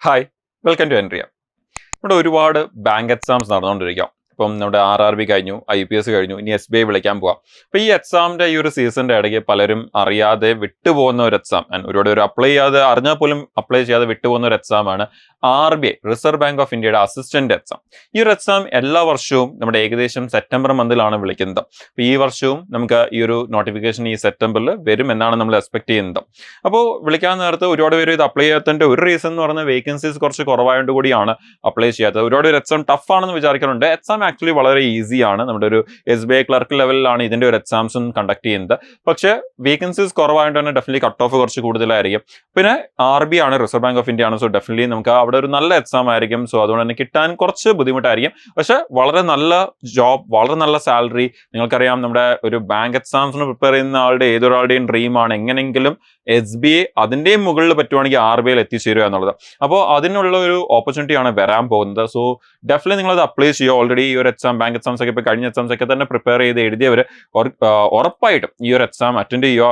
Hi, welcome to എൻട്രിയ. ഇവിടെ ഒരുപാട് bank exams നടന്നുകൊണ്ടിരിക്കാം. ഇപ്പം നമ്മുടെ RRB കഴിഞ്ഞു, IPS കഴിഞ്ഞു, ഇനി SBI വിളിക്കാൻ പോവാം. അപ്പോൾ ഈ എക്സാമിൻ്റെ ഈ ഒരു സീസണിൻ്റെ ഇടയ്ക്ക് പലരും അറിയാതെ വിട്ടുപോകുന്ന ഒരു എക്സാം, ഒരുപാട് ഒരു അപ്ലൈ ചെയ്യാതെ അറിഞ്ഞാൽ പോലും അപ്ലൈ ചെയ്യാതെ വിട്ടുപോകുന്ന ഒരു എക്സാമാണ് RBI, റിസർവ് ബാങ്ക് ഓഫ് ഇന്ത്യയുടെ അസിസ്റ്റന്റ് എക്സാം. ഈ ഒരു എക്സാം എല്ലാ വർഷവും നമ്മുടെ ഏകദേശം സെപ്റ്റംബർ മന്തിലാണ് വിളിക്കുന്നത്. അപ്പോൾ ഈ വർഷവും നമുക്ക് ഈ ഒരു നോട്ടിഫിക്കേഷൻ ഈ സെപ്റ്റംബറിൽ വരും എന്നാണ് നമ്മൾ എക്സ്പെക്ട് ചെയ്യുന്നത്. അപ്പോൾ വിളിക്കാൻ നേരത്ത് ഒരുപാട് പേര് ഇത് അപ്ലൈ ചെയ്യാത്തതിൻ്റെ ഒരു റീസൺ എന്ന് പറയുന്നത് വേക്കൻസീസ് കുറച്ച് കുറവായതുകൊണ്ട് കൂടിയാണ് അപ്ലൈ ചെയ്യാത്തത്. ഒരുപാട് ഒരു എക്സാം ടഫ് ആണെന്ന് വിചാരിക്കാറുണ്ട്. എക്സാം ആക്ച്വലി വളരെ ഈസിയാണ്. നമ്മുടെ ഒരു SBI ക്ലർക്ക് ലെവലിലാണ് ഇതിൻ്റെ ഒരു എക്സാംസും കണ്ടക്ട് ചെയ്യുന്നത്. പക്ഷേ വേക്കൻസീസ് കുറവായതുകൊണ്ട് തന്നെ ഡെഫിനറ്റ്ലി കട്ട് ഓഫ് കുറച്ച് കൂടുതലായിരിക്കും. പിന്നെ RBI ആണ്, റിസർവ് ബാങ്ക് ഓഫ് ഇന്ത്യ ആണ്. സോ ഡെഫിനറ്റ്ലി നമുക്ക് അവിടെ ഒരു നല്ല എക്സാം ആയിരിക്കും. സോ അതുകൊണ്ട് തന്നെ കിട്ടാൻ കുറച്ച് ബുദ്ധിമുട്ടായിരിക്കും. പക്ഷെ വളരെ നല്ല ജോബ്, വളരെ നല്ല സാലറി. നിങ്ങൾക്കറിയാം, നമ്മുടെ ഒരു ബാങ്ക് എക്സാംസിന് പ്രിപ്പയർ ചെയ്യുന്ന ആളുടെ ഏതൊരാളുടെയും ഡ്രീമാണ് എങ്ങനെയെങ്കിലും SBI അതിൻ്റെയും മുകളിൽ പറ്റുവാണെങ്കിൽ RBIയിൽ എത്തിച്ചേരുക എന്നുള്ളത്. അപ്പോൾ അതിനുള്ള ഒരു ഓപ്പർച്യൂണിറ്റിയാണ് വരാൻ പോകുന്നത്. സോ ഡെഫിനറ്റ്ലി നിങ്ങളത് അപ്ലൈ ചെയ്യുക. ഓൾറെഡി ഈ ഒരു എക്സാം, ബാങ്ക് എക്സാംസ് ഒക്കെ ഇപ്പോൾ കഴിഞ്ഞ എക്സാംസ് ഒക്കെ തന്നെ പ്രിപ്പയർ ചെയ്ത് എഴുതിയവർ ഉറപ്പായിട്ടും ഈ ഒരു എക്സാം അറ്റൻഡ് ചെയ്യുക,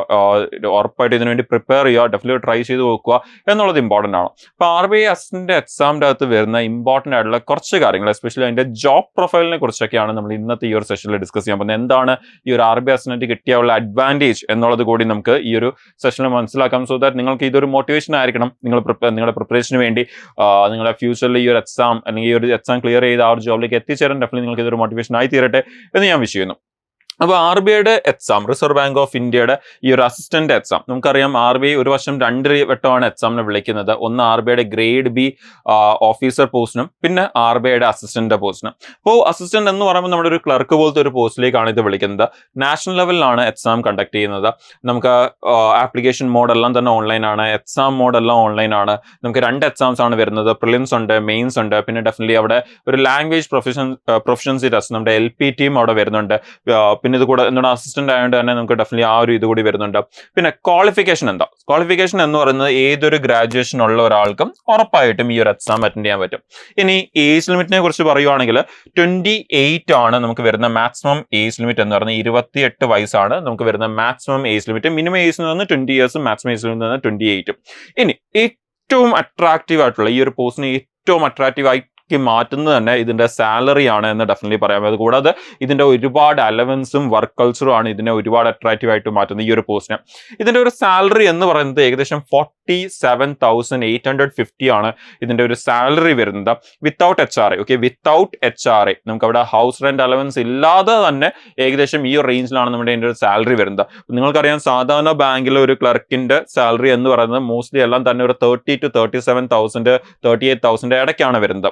ഉറപ്പായിട്ടും ഇതിനുവേണ്ടി പ്രിപ്പയർ ചെയ്യുക, ഡെഫിനറ്റ്ലി ട്രൈ ചെയ്ത് നോക്കുക എന്നുള്ളത് ഇമ്പോർട്ടൻ്റ് ആണ്. അപ്പോൾ RBI അസിസ്റ്റന്റ് എക്സാമിൻ്റെ അകത്ത് വരുന്ന ഇമ്പോർട്ടൻ്റ് ആയിട്ടുള്ള കുറച്ച് കാര്യങ്ങൾ, എസ്പെഷ്യലി അതിൻ്റെ ജോബ് പ്രൊഫൈലിനെ കുറിച്ചൊക്കെയാണ് നമ്മൾ ഇന്നത്തെ ഈ ഒരു സെഷനിൽ ഡിസ്കസ് ചെയ്യാൻ പോകുന്നത്. എന്താണ് ഈ ഒരു RBI അസിസ്റ്റന്റ് കിട്ടിയുള്ള അഡ്വാൻറ്റേജ് എന്നുള്ളത് കൂടി നമുക്ക് ഈ ഒരു സെഷനിൽ മനസ്സിലാക്കാം. സോ ദാറ്റ് നിങ്ങൾക്ക് ഇതൊരു മോട്ടിവേഷൻ ആയിരിക്കണം. നിങ്ങളുടെ പ്രിപ്പറേഷന് വേണ്ടി നിങ്ങളുടെ ഫ്യൂച്ചറിൽ ഈ ഒരു എക്സാം അല്ലെങ്കിൽ ഈ ഒരു എക്സാം ക്ലിയർ ചെയ്ത് ആ ഒരു ജോബിലേക്ക് എത്തിച്ചേരാൻ ഡെഫിനറ്റ്ലി നിങ്ങൾക്ക് ഇതൊരു മോട്ടിവേഷൻ ആയി തീരട്ടെ എന്ന് ഞാൻ വിഷ് ചെയ്യുന്നു. അപ്പോൾ RBIയുടെ എക്സാം, റിസർവ് ബാങ്ക് ഓഫ് ഇന്ത്യയുടെ ഈ ഒരു അസിസ്റ്റന്റ് എക്സാം, നമുക്കറിയാം RBI ഒരു വർഷം 2 വട്ടമാണ് എക്സാമിനെ വിളിക്കുന്നത്. ഒന്ന് RBIയുടെ ഗ്രേഡ് B ഓഫീസർ പോസ്റ്റിനും പിന്നെ RBIയുടെ അസിസ്റ്റന്റ് പോസ്റ്റിനും. അപ്പോൾ അസിസ്റ്റന്റ് എന്ന് പറയുമ്പോൾ നമ്മുടെ ഒരു ക്ലർക്ക് പോലത്തെ ഒരു പോസ്റ്റിലേക്കാണ് ഇത് വിളിക്കുന്നത്. നാഷണൽ ലെവലിലാണ് എക്സാം കണ്ടക്ട് ചെയ്യുന്നത്. നമുക്ക് ആപ്ലിക്കേഷൻ മോഡെല്ലാം തന്നെ ഓൺലൈനാണ്, എക്സാം മോഡെല്ലാം ഓൺലൈനാണ്. നമുക്ക് 2 എക്സാംസ് ആണ് വരുന്നത്. പ്രിലിംസ് ഉണ്ട്, മെയിൻസ് ഉണ്ട്. പിന്നെ ഡെഫിനറ്റ്ലി അവിടെ ഒരു ലാംഗ്വേജ് പ്രൊഫഷൻസി ടെസ്റ്റ്, നമ്മുടെ LPTയും അവിടെ വരുന്നുണ്ട്. പിന്നെ ഇത് കൂടെ എന്താണ് അസിസ്റ്റന്റ് ആയതുകൊണ്ട് തന്നെ നമുക്ക് ഡെഫിനറ്റ്ലി ആ ഒരു ഇത് കൂടി വരുന്നുണ്ട്. പിന്നെ ക്വാളിഫിക്കേഷൻ എന്താ? ക്വാളിഫിക്കേഷൻ എന്ന് പറയുന്നത് ഏതൊരു ഗ്രാജുവേഷൻ ഉള്ള ഒരാൾക്കും ഉറപ്പായിട്ടും ഈ ഒരു എക്സാം അറ്റൻഡ് ചെയ്യാൻ പറ്റും. ഇനി ഏജ് ലിമിറ്റിനെ കുറിച്ച് പറയുവാണെങ്കിൽ 28 ആണ് നമുക്ക് വരുന്ന മാക്സിമം ഏജ് ലിമിറ്റ് എന്ന് പറയുന്നത്. 28 വയസ്സാണ് നമുക്ക് വരുന്ന maximum age limit. Minimum age എന്ന് പറയുന്നത് 20 ഇയേഴ്സും മാക്സിമം ഏജ് ലിമിറ്റ് 28. ഇനി ഏറ്റവും അട്രാക്റ്റീവ് ആയിട്ടുള്ള ഈ ഒരു പോസ്റ്റിന് ഏറ്റവും അട്രാക്റ്റീവ് ആയി മാറ്റുന്നത് തന്നെ ഇതിന്റെ സാലറി ആണ് എന്ന് ഡെഫിനറ്റ്ലി പറയാം. അതുകൂടാതെ ഇതിന്റെ ഒരുപാട് അലവൻസും വർക്ക് കൾച്ചറും ആണ് ഇതിനെ ഒരുപാട് അട്രാക്റ്റീവ് ആയിട്ട് മാറ്റുന്നത് ഈ ഒരു പോസ്റ്റിന്. ഇതിന്റെ ഒരു സാലറി എന്ന് പറയുന്നത് ഏകദേശം 47,850 ആണ് ഇതിന്റെ ഒരു സാലറി വരുന്നത്, without HRA. Okay, without HRA നമുക്ക് അവിടെ ഹൗസ് റെന്റ് അലവൻസ് ഇല്ലാതെ തന്നെ ഏകദേശം ഈ റേഞ്ചിലാണ് നമ്മുടെ ഇതിന്റെ ഒരു സാലറി വരുന്നത്. നിങ്ങൾക്കറിയാം, സാധാരണ ബാങ്കിലെ ഒരു ക്ലർക്കിന്റെ സാലറി എന്ന് പറയുന്നത് മോസ്റ്റ്ലി എല്ലാം തന്നെ ഒരു 30,000 to 37,000, 38,000 ഇടയ്ക്കാണ് വരുന്നത്.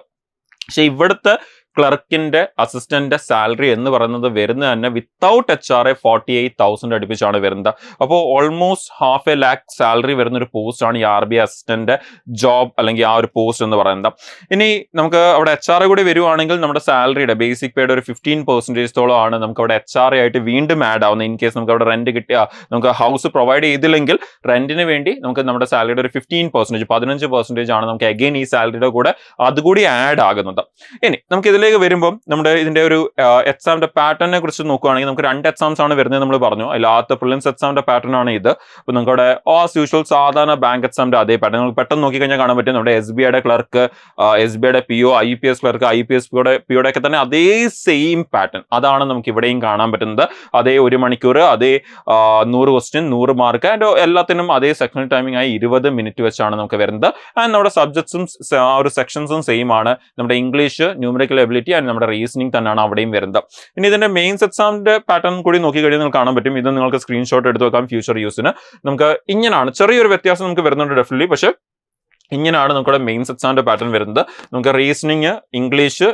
പക്ഷെ ഇവിടുത്തെ ക്ലർക്കിന്റെ അസിസ്റ്റന്റ് സാലറി എന്ന് പറയുന്നത് വരുന്നത് തന്നെ വിത്തൗട്ട് HRA 48,000 അടുപ്പിച്ചാണ് വരുന്നത്. അപ്പോൾ ഓൾമോസ്റ്റ് 500,000 സാലറി വരുന്ന ഒരു പോസ്റ്റാണ് ഈ RBI അസിസ്റ്റന്റ് ജോബ് അല്ലെങ്കിൽ ആ ഒരു പോസ്റ്റ് എന്ന് പറയുന്നത്. ഇനി നമുക്ക് അവിടെ HRA കൂടി വരുവാണെങ്കിൽ നമ്മുടെ സാലറിയുടെ ബേസിക് പേയുടെ ഒരു 15% ആണ് നമുക്ക് അവിടെ HRA ആയിട്ട് വീണ്ടും ആഡ് ആവുന്നത്. ഇൻ കേസ് നമുക്ക് അവിടെ റെന്റ് കിട്ടിയ, നമുക്ക് ഹൗസ് പ്രൊവൈഡ് ചെയ്തില്ലെങ്കിൽ റെന്റിന് വേണ്ടി നമുക്ക് നമ്മുടെ സാലറിയുടെ ഒരു 15% ആണ് നമുക്ക് അഗെയിൻ ഈ സാലറിയുടെ കൂടെ അതുകൂടി ആഡ് ആകുന്നത്. ഇനി നമുക്ക് ഇതിലേക്ക് വരുമ്പോൾ നമ്മുടെ ഇതിന്റെ ഒരു എക്സാമിന്റെ പാറ്റേണിനെ കുറിച്ച് നോക്കുകയാണെങ്കിൽ നമുക്ക് 2 എക്സാംസ് ആണ് വരുന്നത് നമ്മൾ പറഞ്ഞു. അതിൽ ആദ്യത്തെ പ്രിലിംസ് എക്സാമിന്റെ പാറ്റേൺ ആണ് ഇത്. അപ്പോൾ നമുക്കവിടെ ആസ് യൂഷ്വൽ സാധാരണ ബാങ്ക് എക്സാമിന്റെ അതേ പാറ്റേൺ നമുക്ക് പെട്ടെന്ന് നോക്കിക്കഴിഞ്ഞാൽ കാണാൻ പറ്റും. നമ്മുടെ SBIയുടെ ക്ലർക്ക്, SBIയുടെ PO, IPS ക്ലർക്ക്, IPS POയുടെ ഒക്കെ തന്നെ അതേ സെയിം പാറ്റേൺ അതാണ് നമുക്ക് ഇവിടെയും കാണാൻ പറ്റുന്നത്. അതേ 1 മണിക്കൂർ, അതേ 100 ക്വസ്റ്റ്യൻ, 100 മാർക്ക്, ആൻഡ് എല്ലാത്തിനും അതേ സെക്ഷൻ ടൈമിംഗ് ആയി 20 മിനിറ്റ് വെച്ചാണ് നമുക്ക് വരുന്നത്. ആൻഡ് നമ്മുടെ സബ്ജക്ട്സും ആ ഒരു സെക്ഷൻസും സെയിം ആണ്. നമ്മുടെ ഇംഗ്ലീഷ്, ന്യൂമറിക്കൽ എബിലിറ്റി ആൻഡ് നമ്മുടെ റീസണിങ് തന്നെയാണ് അവിടെയും വരുന്നത്. ഇനി ഇതിന്റെ മെയിൻസ് എക്സാമിന്റെ പാറ്റേൺ കൂടി നോക്കി കഴിഞ്ഞാൽ നിങ്ങൾക്ക് കാണാൻ പറ്റും. ഇത് നിങ്ങൾക്ക് സ്ക്രീൻഷോട്ട് എടുത്ത് വെക്കാം ഫ്യൂച്ചർ യൂസിന്. നമുക്ക് ഇങ്ങനെയാണ്, ചെറിയൊരു വ്യത്യാസം നമുക്ക് വരുന്നുണ്ട് ഡെഫിനറ്റ്ലി. പക്ഷെ ഇങ്ങനെയാണ് നമ്മുടെ മെയിൻസ് എക്സാമിന്റെ പാറ്റേൺ വരുന്നത്. നമുക്ക് റീസണിങ്, ഇംഗ്ലീഷ്,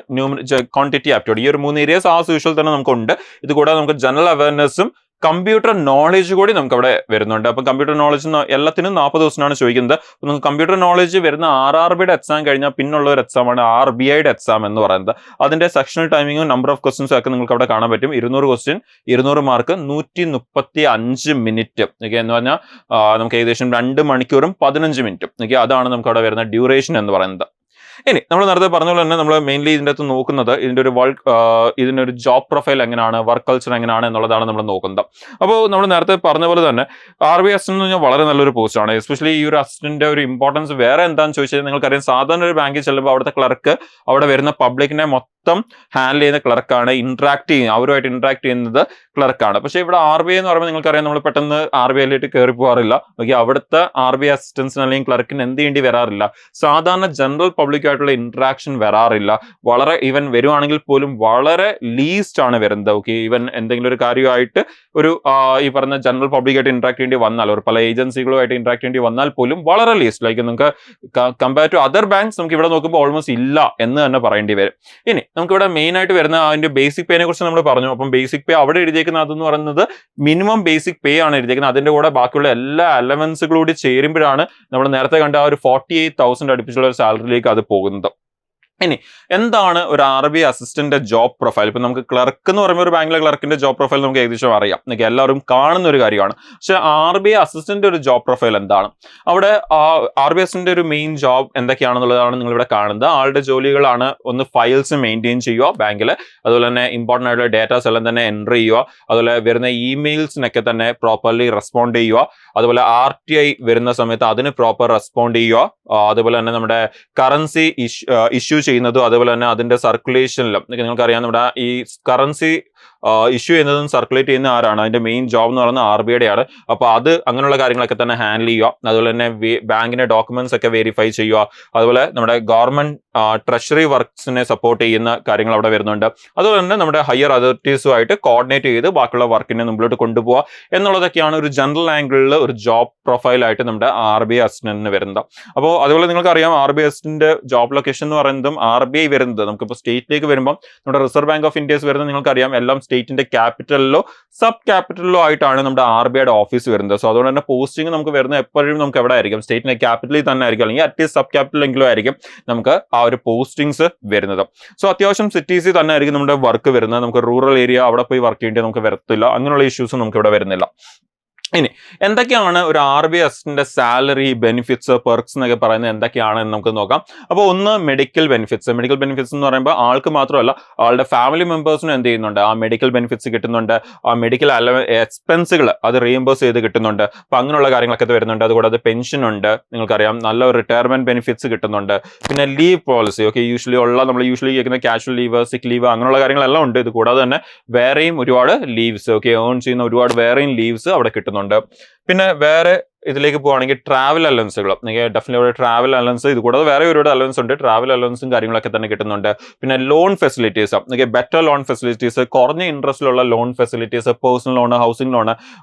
ക്വാണ്ടിറ്റി ആപ്റ്റിറ്റ്യൂഡ്, ഈ ഒരു 3 ഏരിയസ് ആസ് യൂഷ്വൽ തന്നെ നമുക്കുണ്ട്. ഇത് കൂടാതെ നമുക്ക് ജനറൽ അവയർനെസ്സും കമ്പ്യൂട്ടർ നോളേജ് കൂടി നമുക്ക് അവിടെ വരുന്നുണ്ട്. അപ്പം കമ്പ്യൂട്ടർ നോളേജ് എല്ലാത്തിനും 40 ദിവസമാണ് ചോദിക്കുന്നത്. അപ്പം നമുക്ക് കമ്പ്യൂട്ടർ നോളേജ് വരുന്ന RRBയുടെ എക്സാം കഴിഞ്ഞാൽ പിന്നുള്ള ഒരു എക്സാമാണ് RBIയുടെ എക്സാം എന്ന് പറയുന്നത്. അതിന്റെ സെക്ഷണൽ ടൈമിങ്ങും നമ്പർ ഓഫ് ക്വസ്റ്റ്യൻസും ഒക്കെ നിങ്ങൾക്ക് അവിടെ കാണാൻ പറ്റും. 200 ക്വസ്റ്റ്യൻ, 200 മാർക്ക്, 135 മിനിറ്റ്. ഓക്കെ, എന്ന് പറഞ്ഞാൽ നമുക്ക് ഏകദേശം 2 മണിക്കൂറും 15 മിനിറ്റും. ഓക്കെ, അതാണ് നമുക്ക് അവിടെ വരുന്ന ഡ്യൂറേഷൻ എന്ന് പറയുന്നത്. ഇനി നമ്മൾ നേരത്തെ പറഞ്ഞ പോലെ തന്നെ നമ്മൾ മെയിൻലി ഇതിൻ്റെ അകത്ത് നോക്കുന്നത് ഇതിൻ്റെ ഒരു ജോബ് പ്രൊഫൈൽ എങ്ങനെയാണ്, വർക്ക് കൾച്ചർ എങ്ങനെയാണ് എന്നുള്ളതാണ് നമ്മൾ നോക്കുന്നത്. അപ്പോൾ നമ്മൾ നേരത്തെ പറഞ്ഞ പോലെ തന്നെ RBI അസിസ്റ്റന്റ് എന്ന് പറഞ്ഞാൽ വളരെ നല്ലൊരു പോസ്റ്റാണ്. എസ്പെഷ്യലി ഈ ഒരു അസിസ്റ്റന്റിന്റെ ഒരു ഇമ്പോർട്ടൻസ് വേറെ എന്താണെന്ന് ചോദിച്ചാൽ നിങ്ങൾക്കറിയാം, സാധാരണ ഒരു ബാങ്കിൽ ചെല്ലുമ്പോൾ അവിടുത്തെ ക്ലർക്ക് അവിടെ വരുന്ന പബ്ലിക്കിനെ മൊത്തം ഹാൻഡിൽ ചെയ്യുന്ന ക്ലർക്കാണ്, അവരുമായിട്ട് ഇന്ററാക്ട് ചെയ്യുന്നത് ക്ലർക്കാണ്. പക്ഷേ ഇവിടെ RBI എന്ന് പറയുമ്പോൾ നിങ്ങൾക്കറിയാം, നമ്മൾ പെട്ടെന്ന് RBIയിലേക്ക് കയറി പോകാറില്ല. ഓക്കെ, അവിടുത്തെ RBI അസിസ്റ്റൻസിന് അല്ലെങ്കിൽ ക്ലർക്കിന് എന്ത് ചെയ്യേണ്ടി വരാറില്ല. സാധാരണ ജനറൽ പബ്ലിക്കായിട്ടുള്ള ഇന്ററാക്ഷൻ വരാറില്ല. വളരെ ഈവൻ വരുവാണെങ്കിൽ പോലും വളരെ ലീസ്റ്റ് ആണ് വരുന്നത്. ഓക്കെ, ഈവൻ എന്തെങ്കിലും ഒരു കാര്യമായിട്ട് ഒരു ഈ പറഞ്ഞ ജനറൽ പബ്ലിക്കായിട്ട് ഇന്ററാക്ട് ചെയ്യേണ്ടി വന്നാൽ, ഒരു പല ഏജൻസികളുമായിട്ട് ഇന്ററാക്ട് ചെയ്യേണ്ടി വന്നാൽ പോലും വളരെ ലീസ്റ്റ്, ലൈക്ക് നിങ്ങൾക്ക് കമ്പയർ ടു അതർ ബാങ്ക്സ് നമുക്ക് ഇവിടെ നോക്കുമ്പോൾ ഓൾമോസ്റ്റ് ഇല്ല എന്ന് തന്നെ പറയേണ്ടി വരും. ഇനി നമുക്കിവിടെ മെയിൻ ആയിട്ട് വരുന്ന അതിന്റെ ബേസിക് പേനെ കുറിച്ച് നമ്മൾ പറഞ്ഞു. അപ്പം ബേസിക് പേ അവിടെ എഴുതിയേക്കുന്ന അതെന്ന് പറയുന്നത് മിനിമം ബേസിക് പേ ആണ് എഴുതിയേക്കുന്നത്. അതിന്റെ കൂടെ ബാക്കിയുള്ള എല്ലാ അലവൻസുകളൂടി ചേരുമ്പോഴാണ് നമ്മൾ നേരത്തെ കണ്ട ആ ഒരു 48,000 അടുപ്പിച്ചുള്ള ഒരു സാലറിയിലേക്ക് അത് പോകുന്നത്. ഇനി എന്താണ് ഒരു RBI അസിസ്റ്റന്റ് ജോബ് പ്രൊഫൈൽ? ഇപ്പൊ നമുക്ക് ക്ലർക്ക് എന്ന് പറയുമ്പോൾ ഒരു ബാങ്കിലെ ക്ലർക്കിന്റെ ജോബ് പ്രൊഫൈൽ നമുക്ക് ഏകദേശം അറിയാം, നിങ്ങൾക്ക് എല്ലാവരും കാണുന്ന ഒരു കാര്യമാണ്. പക്ഷെ RBI അസിസ്റ്റന്റ് ഒരു ജോബ് പ്രൊഫൈൽ എന്താണ്? അവിടെ RBI അസിസ്റ്റന്റ് ഒരു മെയിൻ ജോബ് എന്തൊക്കെയാണെന്നുള്ളതാണ് നിങ്ങൾ ഇവിടെ കാണുന്നത്. ആളുടെ ജോലികളാണ് ഒന്ന് ഫയൽസ് മെയിൻറ്റെയിൻ ചെയ്യുക ബാങ്കിൽ, അതുപോലെ തന്നെ ഇമ്പോർട്ടൻ്റ് ആയിട്ടുള്ള ഡേറ്റാസ് എല്ലാം തന്നെ എൻ്റർ ചെയ്യുക, അതുപോലെ വരുന്ന ഇമെയിൽസിനൊക്കെ തന്നെ പ്രോപ്പർലി റെസ്പോണ്ട് ചെയ്യുക, അതുപോലെ RTI വരുന്ന സമയത്ത് അതിന് പ്രോപ്പർ റെസ്പോണ്ട് ചെയ്യുക, അതുപോലെ തന്നെ നമ്മുടെ കറൻസി ഇഷ്യൂ ചെയ്യുന്നതും അതുപോലെ തന്നെ അതിന്റെ സർക്കുലേഷനിലും നിങ്ങൾക്കറിയാം, നമ്മുടെ ഈ കറൻസി ഇഷ്യൂ ചെയ്യുന്നതും സർക്കുലേറ്റ് ചെയ്യുന്ന ആരാണ്? അതിന്റെ മെയിൻ ജോബ് എന്ന് പറയുന്നത് RBIയുടെ ആണ്. അപ്പോൾ അത് അങ്ങനെയുള്ള കാര്യങ്ങളൊക്കെ തന്നെ ഹാൻഡിൽ ചെയ്യുക, അതുപോലെ തന്നെ ബാങ്കിന്റെ ഡോക്യുമെന്റ്സ് ഒക്കെ വെരിഫൈ ചെയ്യുക, അതുപോലെ നമ്മുടെ ഗവൺമെന്റ് ട്രഷറി വർക്ക്സിനെ സപ്പോർട്ട് ചെയ്യുന്ന കാര്യങ്ങൾ അവിടെ വരുന്നുണ്ട്. അതുപോലെ തന്നെ നമ്മുടെ ഹയർ അതോറിറ്റീസുമായിട്ട് കോർഡിനേറ്റ് ചെയ്ത് ബാക്കിയുള്ള വർക്കിനെ മുമ്പോട്ട് കൊണ്ടുപോകുക എന്നുള്ളതൊക്കെയാണ് ഒരു ജനറൽ ആംഗിളിൽ ഒരു ജോബ് പ്രൊഫൈലായിട്ട് നമ്മുടെ RBI അസിസ്റ്റന്റിന് വരുന്നത്. അപ്പോൾ അതുപോലെ നിങ്ങൾക്കറിയാം, RBI അസിസ്റ്റന്റ് ജോബ് ലൊക്കേഷൻ എന്ന് പറയുന്നതും RBI വരുന്നത് നമുക്കിപ്പോൾ സ്റ്റേറ്റിലേക്ക് വരുമ്പോൾ നമ്മുടെ റിസർവ് ബാങ്ക് ഓഫ് ഇന്ത്യസ് വരുന്നത് നിങ്ങൾക്കറിയാം, എല്ലാം സ്റ്റേറ്റിന്റെ ക്യാപിറ്റലിലോ സബ് ക്യാപിറ്റലിലോ ആയിട്ടാണ് നമ്മുടെ RBIയുടെ ഓഫീസ് വരുന്നത്. സോ അതുകൊണ്ട് തന്നെ പോസ്റ്റിംഗ് നമുക്ക് വരുന്നത് എപ്പോഴും നമുക്ക് എവിടെ ആയിരിക്കും? സ്റ്റേറ്റിന്റെ ക്യാപിറ്റലിൽ തന്നെ ആയിരിക്കും, അല്ലെങ്കിൽ അറ്റ്ലീസ്റ്റ് സബ് ക്യാപിറ്റലെങ്കിലും ആയിരിക്കും നമുക്ക് ആ ഒരു പോസ്റ്റിംഗ്സ് വരുന്നത്. സോ അത്യാവശ്യം സിറ്റീസിൽ തന്നെ ആയിരിക്കും നമ്മുടെ വർക്ക് വരുന്നത്. നമുക്ക് റൂറൽ ഏരിയ അവിടെ പോയി വർക്ക് ചെയ്യേണ്ടി നമുക്ക് വരത്തില്ല, അങ്ങനെയുള്ള ഇഷ്യൂസ് നമുക്ക് ഇവിടെ വരുന്നില്ല. ഇനി എന്തൊക്കെയാണ് ഒരു RBI assistant salary, benefits, perks എന്നൊക്കെ പറയുന്നത് എന്തൊക്കെയാണെന്ന് നമുക്ക് നോക്കാം. അപ്പോൾ ഒന്ന് മെഡിക്കൽ ബെനിഫിറ്റ്സ്. മെഡിക്കൽ ബെനിഫിറ്റ്സ് എന്ന് പറയുമ്പോൾ ആൾക്ക് മാത്രമല്ല ആളുടെ ഫാമിലി മെമ്പേഴ്സിനും എന്ത് ചെയ്യുന്നുണ്ട്? ആ മെഡിക്കൽ ബെനിഫിറ്റ്സ് കിട്ടുന്നുണ്ട്, ആ മെഡിക്കൽ എക്സ്പെൻസുകൾ അത് റീഇംബേഴ്സ് ചെയ്ത് കിട്ടുന്നുണ്ട്. അപ്പോൾ അങ്ങനെയുള്ള കാര്യങ്ങളൊക്കെ വരുന്നുണ്ട്. അതുകൂടാതെ പെൻഷൻ ഉണ്ട്, നിങ്ങൾക്കറിയാം നല്ല റിട്ടയർമെന്റ് ബെനിഫിറ്റ്സ് കിട്ടുന്നുണ്ട്. പിന്നെ ലീവ് പോളിസി, ഓക്കെ, നമ്മൾ യൂഷ്വലി കേൾക്കുന്ന കാഷ്വൽ ലീവ്, സിക്ക് ലീവ്, അങ്ങനെയുള്ള കാര്യങ്ങളെല്ലാം ഉണ്ട്. ഇത് കൂടാതെ തന്നെ വേറെയും ഒരുപാട് ലീവ്സ്, ഓക്കെ, ഏൺ ചെയ്യുന്ന ഒരുപാട് വേറെയും ലീവ്സ് അവിടെ കിട്ടുന്നുണ്ട്. പിന്നെ വേറെ ഇതിലേക്ക് പോവുകയാണെങ്കിൽ ട്രാവൽ അലവൻസുകൾ, ഡെഫിനറ്റ്ലി ട്രാവൽ അലവൻസ്, ഇത് കൂടാതെ വേറെ ഒരുപാട് അലവൻസ് ഉണ്ട്. ട്രാവൽ അലവൻസും കാര്യങ്ങളൊക്കെ തന്നെ കിട്ടുന്നുണ്ട്. പിന്നെ loan facilities, better loan facilities, കുറഞ്ഞ ഇൻട്രസ്റ്റിലുള്ള loan facilities, personal loan, housing loan,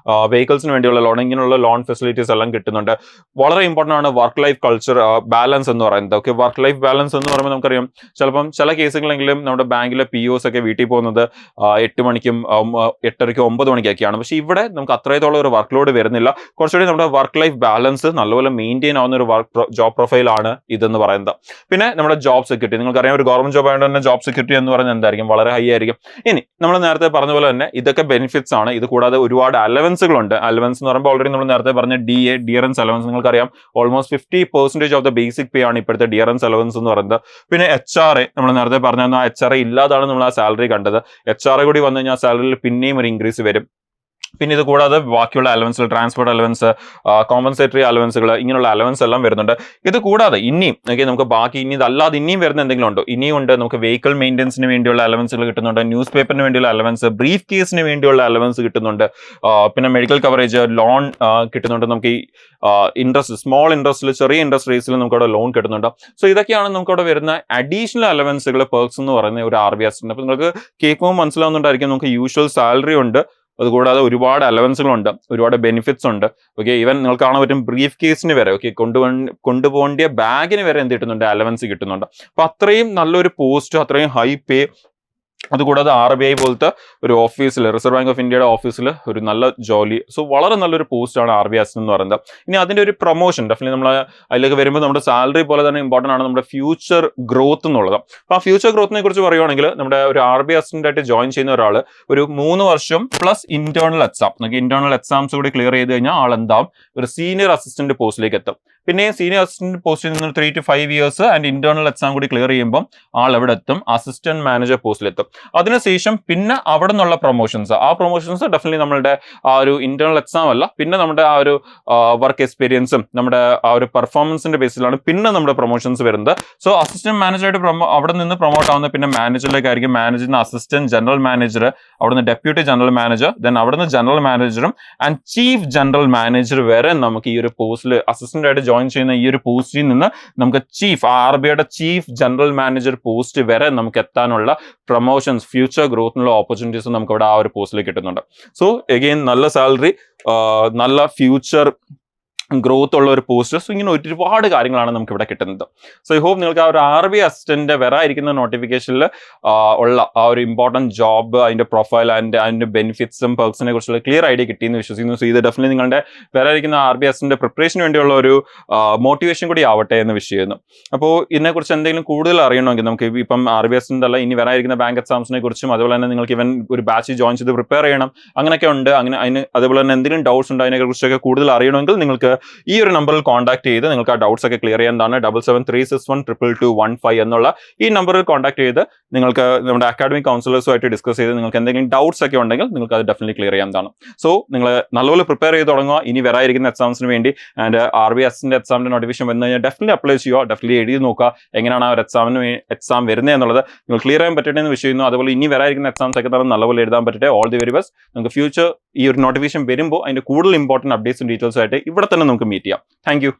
വെഹിക്കിൾസിന് വേണ്ടിയുള്ള ലോൺ, ഇങ്ങനെയുള്ള ലോൺ ഫെസിലിറ്റീസ് എല്ലാം കിട്ടുന്നുണ്ട്. വളരെ ഇമ്പോർട്ടൻ്റ് ആണ് വർക്ക് ലൈഫ് കൾച്ചർ ബാലൻസ് എന്ന് പറയുന്നത്. ഓക്കെ, വർക്ക് ലൈഫ് ബാലൻസ് എന്ന് പറയുമ്പോൾ നമുക്കറിയാം, ചിലപ്പം ചില കേസുകളെങ്കിലും നമ്മുടെ ബാങ്കിലെ POs ഒക്കെ വീട്ടിൽ പോകുന്നത് 8 മണിക്കും 8:30ക്കും 9 മണിക്കൊക്കെയാണ്. പക്ഷേ ഇവിടെ നമുക്ക് അത്രത്തോളം ഒരു വർക്ക് ലോഡ് വരുന്നില്ല. കുറച്ചുകൂടി നമ്മുടെ വർക്ക് ലൈഫ് ബാലൻസ് നല്ലപോലെ മെയിൻറ്റെയിൻ ആവുന്ന ഒരു ജോബ് പ്രൊഫൈൽ ആണ് ഇതെന്ന് പറയുന്നത്. പിന്നെ നമ്മുടെ ജോബ് സെക്യൂരിറ്റി, നിങ്ങൾക്കറിയാം ഒരു ഗവൺമെന്റ് ജോബ് ആയതുകൊണ്ട് തന്നെ ജോബ് സെക്യൂരിറ്റി എന്ന് പറയുന്നത് എന്തായിരിക്കും? വളരെ ഹൈ ആയിരിക്കും. ഇനി നമ്മൾ നേരത്തെ പറഞ്ഞ പോലെ തന്നെ ഇതൊക്കെ ബെനിഫിറ്റ്സ് ആണ്. ഇത് കൂടാതെ ഒരുപാട് അലവൻസുകളുണ്ട്. അലവൻസ് എന്ന് പറയുമ്പോൾ ഓൾറെഡി നമ്മൾ നേരത്തെ പറഞ്ഞ ഡിയറൻസ് അലവൻസ് നിങ്ങൾക്കറിയാം, almost 50% of the basic pay ആണ് ഇപ്പോഴത്തെ ഡിയറൻസ് അലവൻസ് എന്ന് പറയുന്നത്. പിന്നെ HRA, നമ്മൾ നേരത്തെ പറഞ്ഞ ആ HRA ഇല്ലാതാണ് നമ്മൾ ആ സാലറി കണ്ടത്. HRA കൂടി വന്നു കഴിഞ്ഞാൽ സാലറിയിൽ പിന്നെയും ഒരു ഇൻക്രീസ് വരും. പിന്നെ ഇത് കൂടാതെ ബാക്കിയുള്ള അലവൻസുകൾ, ട്രാൻസ്പോർട്ട് അലവൻസ്, കോമ്പൻസേറ്ററി അലവൻസുകൾ, ഇങ്ങനെയുള്ള അലവൻസ് എല്ലാം വരുന്നുണ്ട്. ഇത് കൂടാതെ ഇനിയും നമുക്ക് ബാക്കി ഇനി ഇതല്ലാതെ ഇനിയും വരുന്ന എന്തെങ്കിലും ഉണ്ടോ? ഇനിയും ഉണ്ട്. നമുക്ക് വെഹിക്കിൾ മെയിൻ്റെനൻസിന് വേണ്ടിയുള്ള അലവൻസുകൾ കിട്ടുന്നുണ്ട്, ന്യൂസ് പേപ്പറിന് വേണ്ടിയുള്ള അലവൻസ്, ബ്രീഫ് കേസിന് വേണ്ടിയുള്ള അലവൻസ് കിട്ടുന്നുണ്ട്, പിന്നെ മെഡിക്കൽ കവറേജ്, ലോൺ കിട്ടുന്നുണ്ട്. നമുക്ക് ഈ ഇൻട്രസ്റ്റ്, സ്മോൾ ഇൻട്രസ്റ്റിൽ, ചെറിയ ഇൻട്രസ്റ്റ് റേറ്റ്സിൽ നമുക്ക് അവിടെ ലോൺ കിട്ടുന്നുണ്ട്. സോ ഇതൊക്കെയാണ് നമുക്ക് അവിടെ വരുന്ന അഡീഷണൽ അലവൻസുകൾ, പെർക്സ് എന്ന് പറയുന്ന ഒരു RBI അസിസ്റ്റന്റ്. അപ്പോൾ നിങ്ങൾക്ക് കേൾക്കുമ്പോൾ മനസ്സിലാവുന്നുണ്ടായിരിക്കും, നമുക്ക് യൂഷ്വൽ സാലറി ഉണ്ട്, അതുകൂടാതെ ഒരുപാട് അലവൻസുകളുണ്ട്, ഒരുപാട് ബെനിഫിറ്റ്സ് ഉണ്ട്. ഓക്കെ, ഈവൻ നിങ്ങൾക്ക് കാണാൻ പറ്റും ബ്രീഫ് കേസിന് വരെ, ഓക്കെ, കൊണ്ടുപോകേണ്ട ബാഗിന് വരെ എന്ത് കിട്ടുന്നുണ്ട്? അലവൻസ് കിട്ടുന്നുണ്ട്. അപ്പൊ അത്രയും നല്ലൊരു പോസ്റ്റ്, അത്രയും ഹൈ പേ, അതുകൂടാതെ RBI പോലത്തെ ഒരു ഓഫീസിൽ, റിസർവ് ബാങ്ക് ഓഫ് ഇന്ത്യയുടെ ഓഫീസിൽ ഒരു നല്ല ജോലി. സോ വളരെ നല്ലൊരു പോസ്റ്റാണ് RBI അസിസ്റ്റന്റ് എന്ന് പറയുന്നത്. ഇനി അതിന്റെ ഒരു പ്രൊമോഷൻ ഡെഫിനറ്റ്ലി നമ്മൾ അതിലേക്ക് വരുമ്പോൾ നമ്മുടെ സാലറി പോലെ തന്നെ ഇമ്പോർട്ടൻ്റ് ആണ് നമ്മുടെ ഫ്യൂച്ചർ ഗ്രോത്ത് എന്നുള്ളത്. അപ്പോൾ ആ ഫ്യൂച്ചർ ഗ്രോത്തിനെ കുറിച്ച് പറയുവാണെങ്കിൽ നമ്മുടെ ഒരു RBI അസിസ്റ്റന്റ് ആയിട്ട് ജോയിൻ ചെയ്യുന്ന ഒരാൾ ഒരു 3 വർഷം plus internal exam, internal exams കൂടി ക്ലിയർ ചെയ്ത് കഴിഞ്ഞാൽ ആൾ എന്താവും? ഒരു സീനിയർ അസിസ്റ്റന്റ് പോസ്റ്റിലേക്ക് എത്തും. പിന്നെ സീനിയർ അസിസ്റ്റന്റ് പോസ്റ്റിൽ നിന്ന് 3 to 5 years and internal exam കൂടി ക്ലിയർ ചെയ്യുമ്പോൾ ആൾ എവിടെ എത്തും, അസിസ്റ്റന്റ് മാനേജർ പോസ്റ്റിലെത്തും. അതിനുശേഷം പിന്നെ അവിടെ നിന്നുള്ള പ്രൊമോഷൻസ്, ആ പ്രൊമോഷൻസ് ഡെഫിനറ്റ്ലി നമ്മളുടെ ആ ഒരു ഇന്റേണൽ എക്സാം അല്ല, പിന്നെ നമ്മുടെ ആ ഒരു വർക്ക് എക്സ്പീരിയൻസും നമ്മുടെ ആ ഒരു പെർഫോമൻസിന്റെ ബേസിലാണ് പിന്നെ നമ്മുടെ പ്രൊമോഷൻസ് വരുന്നത്. സോ അസിസ്റ്റന്റ് മാനേജറായിട്ട് അവിടെ നിന്ന് പ്രൊമോട്ട് ആവുന്ന പിന്നെ മാനേജറിലേക്കായിരിക്കും. മാനേജറിന് അസിസ്റ്റന്റ് ജനറൽ മാനേജർ, അവിടുന്ന് ഡെപ്യൂട്ടി ജനറൽ മാനേജർ, ദെൻ അവിടുന്ന് ജനറൽ മാനേജറും ആൻഡ് ചീഫ് ജനറൽ മാനേജർ വരെ നമുക്ക് ഈ ഒരു പോസ്റ്റിൽ അസിസ്റ്റന്റ് ആയിട്ട് ജോയിൻ ചെയ്യുന്ന ഈ ഒരു പോസ്റ്റിൽ നിന്ന് നമുക്ക് ചീഫ് RBIയുടെ ചീഫ് ജനറൽ മാനേജർ പോസ്റ്റ് വരെ നമുക്ക് എത്താനുള്ള പ്രൊമോഷൻസ്, ഫ്യൂച്ചർ ഗ്രോത്തിനുള്ള ഓപ്പർച്യൂണിറ്റീസ് നമുക്ക് ഇവിടെ ആ ഒരു പോസ്റ്റിൽ കിട്ടുന്നുണ്ട്. സോ എഗെയിൻ നല്ല സാലറി, നല്ല ഫ്യൂച്ചർ ഗ്രോത്ത് ഉള്ള ഒരു പോസ്റ്റ്. സോ ഇങ്ങനെ ഒരുപാട് കാര്യങ്ങളാണ് നമുക്ക് ഇവിടെ കിട്ടുന്നത്. സോ ഐ ഹോപ്പ് നിങ്ങൾക്ക് ആ ഒരു RBI അസിസ്റ്റന്റ് വരാതിരിക്കുന്ന നോട്ടിഫിക്കേഷനിൽ ഉള്ള ആ ഒരു ഇമ്പോർട്ടൻറ്റ് ജോബ്, അതിന്റെ പ്രൊഫൈൽ ആൻഡ് അതിന്റെ ബെനിഫിറ്റ്സും പെർക്സിനെ കുറിച്ചുള്ള ക്ലിയർ ഐഡിയ കിട്ടിയെന്ന് വിശ്വസിക്കുന്നു. സോ ഇത് ഡെഫിനറ്റ്ലി നിങ്ങളുടെ വരാതിരിക്കുന്ന RBI അസിസ്റ്റന്റ് പ്രിപ്പറേഷന് വേണ്ടിയുള്ള ഒരു മോട്ടിവേഷൻ കൂടി ആവട്ടെ എന്ന് വിഷ് ചെയ്യുന്നു. അപ്പോൾ ഇതിനെക്കുറിച്ച് എന്തെങ്കിലും കൂടുതൽ അറിയണമെങ്കിൽ നമുക്ക് ഇപ്പം RBI അസിസ്റ്റന്റ് അല്ല, ഇനി വരാതിരിക്കുന്ന ബാങ്ക് എക്സാംസിനെ കുറിച്ചും അതുപോലെ തന്നെ നിങ്ങൾക്ക് ഇവൻ ഒരു ബാച്ച് ജോയിൻ ചെയ്ത് പ്രിപ്പയർ ചെയ്യണം, അങ്ങനെയൊക്കെ ഉണ്ട്. അതുപോലെ തന്നെ എന്തെങ്കിലും ഡൗട്ട്സ് ഉണ്ട് അതിനെ കുറിച്ചൊക്കെ കൂടുതൽ അറിയണമെങ്കിൽ നിങ്ങൾക്ക് ഈ ഒരു നമ്പറിൽ കോൺടാക്ട് ചെയ്ത് നിങ്ങൾക്ക് ആ ഡൗട്ട്സ് ഒക്കെ ക്ലിയർ ചെയ്യാവുന്നതാണ്. 7736122215 എന്നുള്ള ഈ നമ്പറിൽ കോൺടാക്ട് ചെയ്ത് നിങ്ങൾക്ക് നമ്മുടെ അക്കാഡമിക് കൗൺസിലേഴ്സുമായിട്ട് ഡിസ്കസ് ചെയ്ത് നിങ്ങൾക്ക് എന്തെങ്കിലും ഡൗട്ട്സ് ഒക്കെ ഉണ്ടെങ്കിൽ നിങ്ങൾക്ക് അത് ഡെഫിനറ്റ്ലി ക്ലിയർ ചെയ്യാവുന്നതാണ്. സോ നിങ്ങൾ നല്ലപോലെ പ്രിപ്പയർ ചെയ്ത് തുടങ്ങുക ഇനി വരാതിരിക്കുന്ന എക്സാംസിന് വേണ്ടി. ആൻഡ് RBI അസിസ്റ്റന്റ് എക്സാമിന്റെ നോട്ടിഫിക്കേഷൻ വന്നു കഴിഞ്ഞാൽ ഡെഫിനറ്റ്ലി അപ്ലൈ ചെയ്യുക, ഡെഫിനറ്റ്ലി എഴുതി നോക്കുക എങ്ങനെയാണ് ആ ഒരു എക്സാം വരുന്നത് എന്നുള്ളത് നിങ്ങൾ ക്ലിയർ ചെയ്യാൻ പറ്റട്ടെ എന്ന് വിഷ് ചെയ്യുന്നു. അതുപോലെ ഇനി വരാതിരിക്കുന്ന എക്സാംസ് ഒക്കെ തന്നെ നല്ലപോലെ എഴുതാൻ പറ്റട്ടെ. All the very best. നിങ്ങൾക്ക് ഫ്യൂച്ചർ ഈ ഒരു നോട്ടിഫിക്കേഷൻ വരുമ്പോൾ അതിന്റെ കൂടുതൽ ഇമ്പോർട്ടൻറ്റ് അപ്ഡേറ്റ്സും ഡീറ്റെയിൽസും ആയിട്ട് ഇവിടെ തന്നെ നമുക്ക് മീറ്റ് ചെയ്യാം. Thank you.